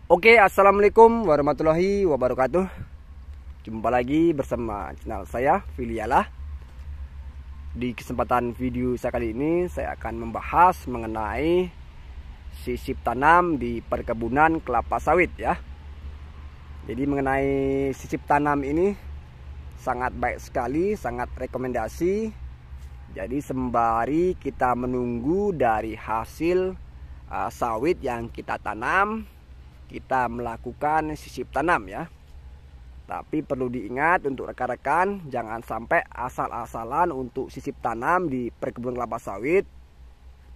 Oke, assalamualaikum warahmatullahi wabarakatuh. Jumpa lagi bersama channel saya, Filialah. Di kesempatan video saya kali ini, saya akan membahas mengenai sisip tanam di perkebunan kelapa sawit ya. Jadi mengenai sisip tanam ini sangat baik sekali, sangat rekomendasi. Jadi sembari kita menunggu dari hasil sawit yang kita tanam, kita melakukan sisip tanam ya. Tapi perlu diingat untuk rekan-rekan, jangan sampai asal-asalan untuk sisip tanam di perkebunan kelapa sawit.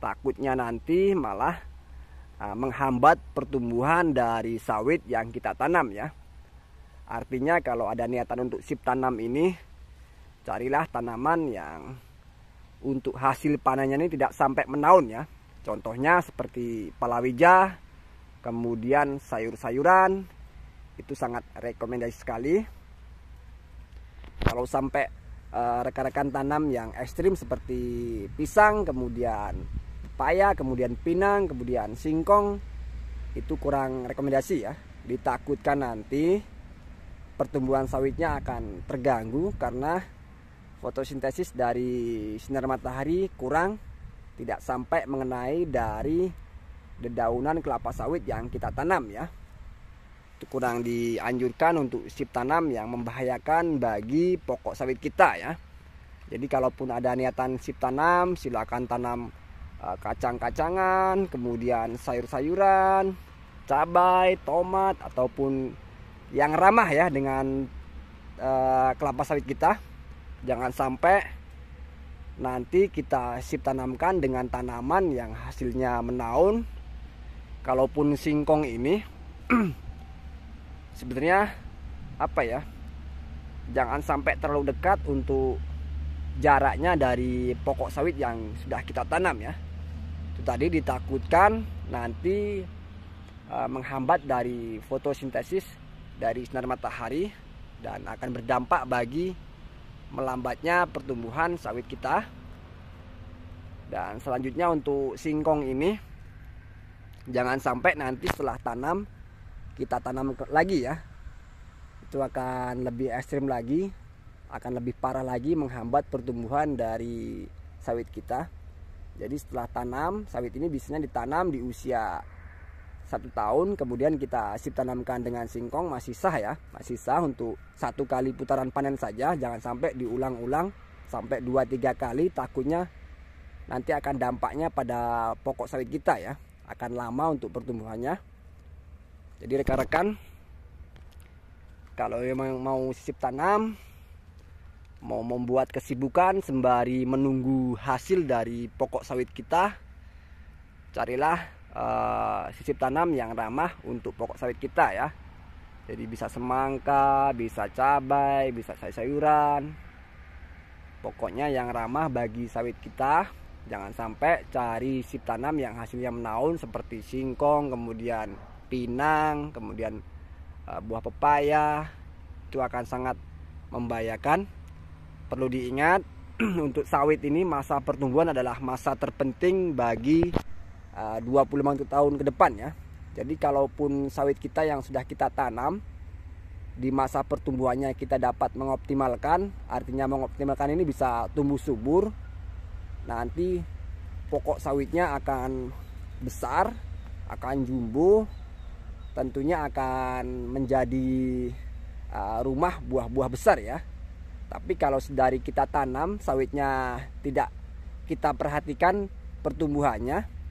Takutnya nanti malah menghambat pertumbuhan dari sawit yang kita tanam ya. Artinya kalau ada niatan untuk sisip tanam ini, carilah tanaman yang untuk hasil panennya ini tidak sampai menaun ya. Contohnya seperti palawija, kemudian sayur-sayuran, itu sangat rekomendasi sekali. Kalau sampai rekan-rekan tanam yang ekstrim seperti pisang, kemudian pepaya, kemudian pinang, kemudian singkong, itu kurang rekomendasi ya. Ditakutkan nanti pertumbuhan sawitnya akan terganggu karena fotosintesis dari sinar matahari kurang, tidak sampai mengenai dari dedaunan kelapa sawit yang kita tanam ya. Itu kurang dianjurkan untuk sisip tanam yang membahayakan bagi pokok sawit kita ya. Jadi kalaupun ada niatan sisip tanam, silakan tanam kacang-kacangan, kemudian sayur-sayuran, cabai, tomat, ataupun yang ramah ya dengan kelapa sawit kita. Jangan sampai nanti kita sisip tanamkan dengan tanaman yang hasilnya menaun. Kalaupun singkong ini sebenarnya apa ya, jangan sampai terlalu dekat untuk jaraknya dari pokok sawit yang sudah kita tanam ya. Itu tadi ditakutkan nanti menghambat dari fotosintesis dari sinar matahari dan akan berdampak bagi melambatnya pertumbuhan sawit kita. Dan selanjutnya untuk singkong ini, jangan sampai nanti setelah tanam kita tanam lagi ya. Itu akan lebih ekstrim lagi, akan lebih parah lagi menghambat pertumbuhan dari sawit kita. Jadi setelah tanam, sawit ini biasanya ditanam di usia 1 tahun, kemudian kita sisip tanamkan dengan singkong, masih sah ya, masih sah untuk 1 kali putaran panen saja. Jangan sampai diulang-ulang sampai 2-3 kali, takutnya nanti akan dampaknya pada pokok sawit kita ya, akan lama untuk pertumbuhannya. Jadi rekan-rekan, kalau memang mau sisip tanam, mau membuat kesibukan sembari menunggu hasil dari pokok sawit kita, carilah sisip tanam yang ramah untuk pokok sawit kita ya. Jadi bisa semangka, bisa cabai, bisa sayur-sayuran, pokoknya yang ramah bagi sawit kita. Jangan sampai cari sisip tanam yang hasilnya menaun seperti singkong, kemudian pinang, kemudian buah pepaya. Itu akan sangat membahayakan. Perlu diingat untuk sawit ini masa pertumbuhan adalah masa terpenting bagi 25 tahun ke depan ya. Jadi kalaupun sawit kita yang sudah kita tanam di masa pertumbuhannya kita dapat mengoptimalkan, artinya mengoptimalkan ini bisa tumbuh subur, nanti pokok sawitnya akan besar, akan jumbo, tentunya akan menjadi rumah buah-buah besar ya. Tapi kalau dari kita tanam sawitnya tidak kita perhatikan pertumbuhannya,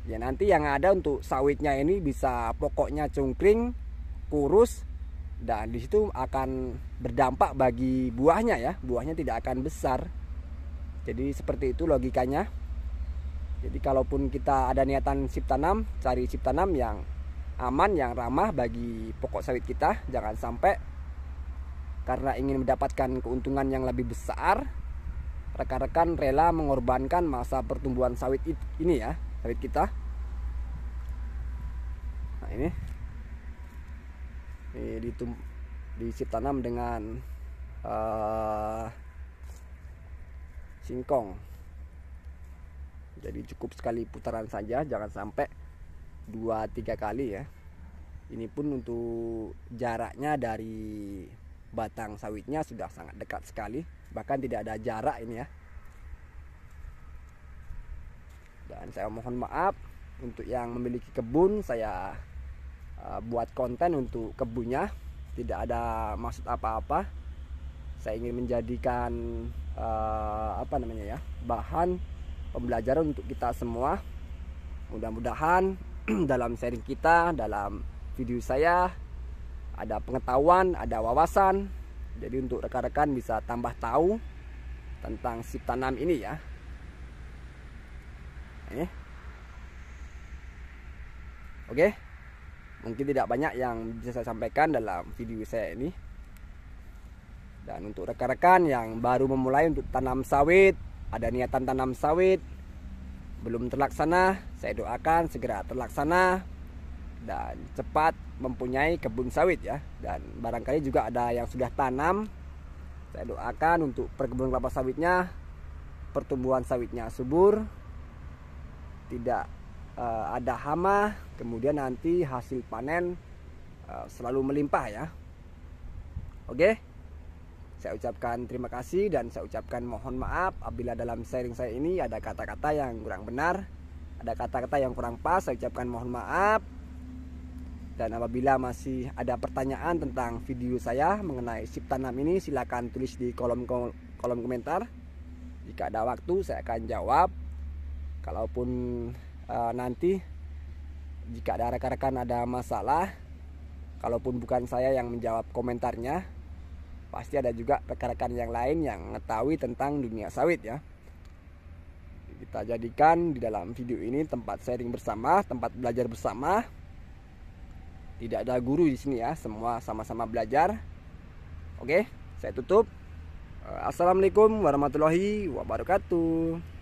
ya nanti yang ada untuk sawitnya ini bisa pokoknya cungkring, kurus, dan disitu akan berdampak bagi buahnya ya. Buahnya tidak akan besar. Jadi seperti itu logikanya. Jadi kalaupun kita ada niatan sisip tanam, cari sisip tanam yang aman, yang ramah bagi pokok sawit kita. Jangan sampai karena ingin mendapatkan keuntungan yang lebih besar, rekan-rekan rela mengorbankan masa pertumbuhan sawit ini ya, sawit kita. Nah ini disisip tanam dengan singkong. Jadi cukup sekali putaran saja, jangan sampai 2-3 kali ya. Ini pun untuk jaraknya dari batang sawitnya sudah sangat dekat sekali, bahkan tidak ada jarak ini ya. Dan saya mohon maaf untuk yang memiliki kebun, saya buat konten untuk kebunnya, tidak ada maksud apa-apa. Saya ingin menjadikan bahan pembelajaran untuk kita semua. Mudah-mudahan dalam sharing kita, dalam video saya ada pengetahuan, ada wawasan. Jadi untuk rekan-rekan bisa tambah tahu tentang sip tanam ini ya. Oke. Mungkin tidak banyak yang bisa saya sampaikan dalam video saya ini. Dan untuk rekan-rekan yang baru memulai untuk tanam sawit, ada niatan tanam sawit, belum terlaksana, saya doakan segera terlaksana dan cepat mempunyai kebun sawit ya. Dan barangkali juga ada yang sudah tanam, saya doakan untuk perkebunan kelapa sawitnya, pertumbuhan sawitnya subur, tidak ada hama, kemudian nanti hasil panen selalu melimpah ya. Oke, saya ucapkan terima kasih dan saya ucapkan mohon maaf apabila dalam sharing saya ini ada kata-kata yang kurang benar, ada kata-kata yang kurang pas, saya ucapkan mohon maaf. Dan apabila masih ada pertanyaan tentang video saya mengenai sip tanam ini, silakan tulis di kolom komentar. Jika ada waktu saya akan jawab. Kalaupun nanti jika ada rekan-rekan ada masalah, kalaupun bukan saya yang menjawab komentarnya, pasti ada juga rekan-rekan yang lain yang mengetahui tentang dunia sawit ya. Kita jadikan di dalam video ini tempat sharing bersama, tempat belajar bersama. Tidak ada guru di sini ya, semua sama-sama belajar. Oke, saya tutup. Assalamualaikum warahmatullahi wabarakatuh.